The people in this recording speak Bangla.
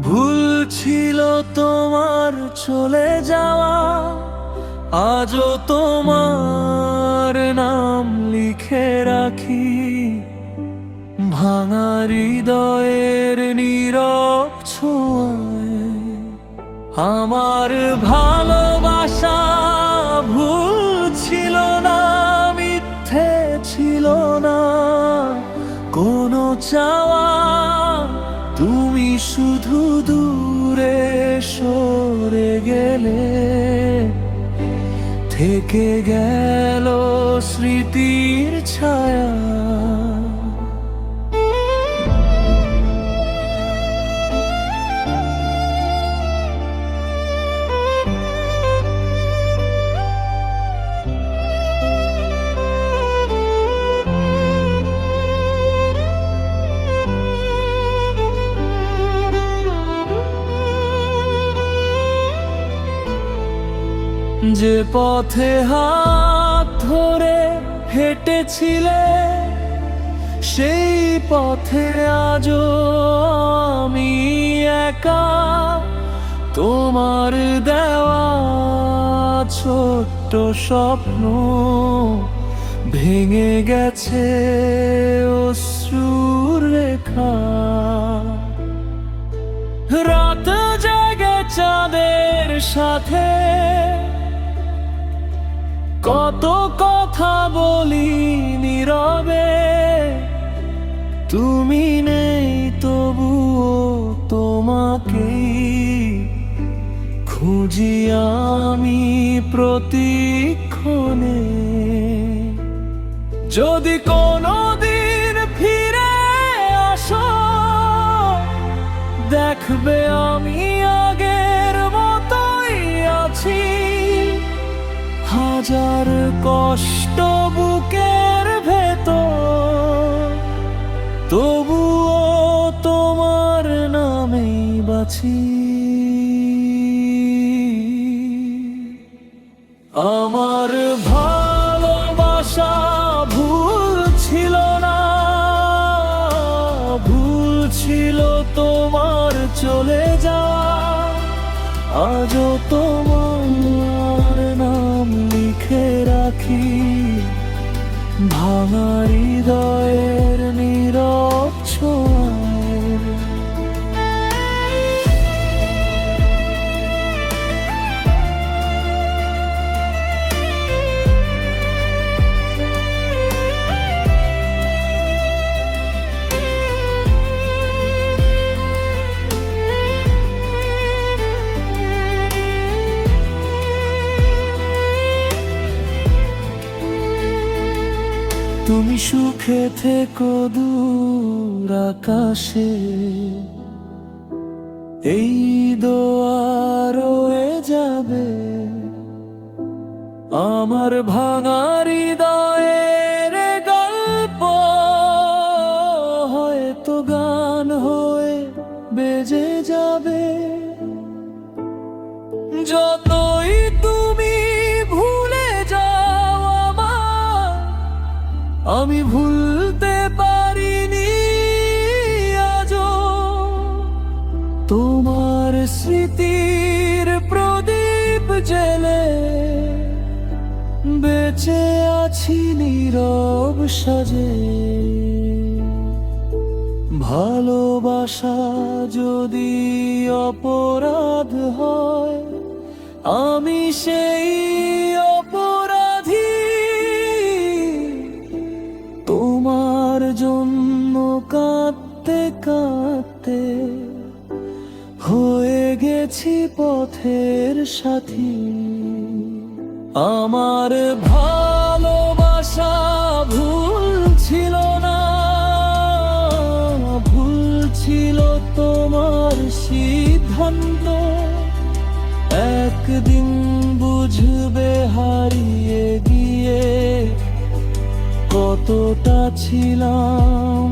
ভুল ছিল তোমার চলে যাওয়া, আজও তোমার নাম লিখে রাখি ভাঙা হৃদয়ের নীরব ছোঁয়ায়। আমার ভালোবাসা ভুল ছিল না, মিথ্যে ছিল না কোনো চাওয়া। তুমি শুধু দূরে সরে গেলে, থেকে গেল স্মৃতির ছায়া। যে পথে হাত ধরে হেঁটেছিলে, সেই পথে আজও আমি একা। তোমার দেওয়া ছোট্ট স্বপ্ন ভেঙে গেছে অশ্রুর রেখা। রাত জেগে চাঁদের সাথে কত কথা বলি নীরবে, তুমি নেই তবুও তোমাকেই খুঁজি আমি প্রতিক্ষণে। যদি কোনোদিন ফিরে আসো, দেখবে আমি আগের মতোই আছি। হাজার কষ্ট বুকের ভেতর, তবুও তোমার নামেই বাঁচি। আমার ভালোবাসা ভুল ছিল না, ভুল ছিল তোমার চলে যাওয়া, আজও তোমার নাম লিখে রাখি ভাঙা হৃদয়ের নীরব ছোঁয়ায়। তুমি সুখে থেকো দূর আকাশে, এই দোয়া রয়ে যাবে। আমার ভাঙা হৃদয়ের গল্প হয়তো গান হয়ে বেজে যাবে। যতই তুমি ভুলে যাও আমায়, আমি ভুলতে পারিনি আজও। তোমার স্মৃতির প্রদীপ জেলে বেঁচে আছি নীরব সাজে। ভালোবাসা যদি অপরাধ হয়, আমি সেই অপরাধী। তোমার জন্য কাঁদতে কাঁদতে হয়ে গেছি পথের সাথী। আমার ভালোবাসা ভুল ছিল না, ভুল ছিল তোমার সিদ্ধান্ত। একদিন বুঝবে হারিয়ে গিয়ে কতটা ছিলাম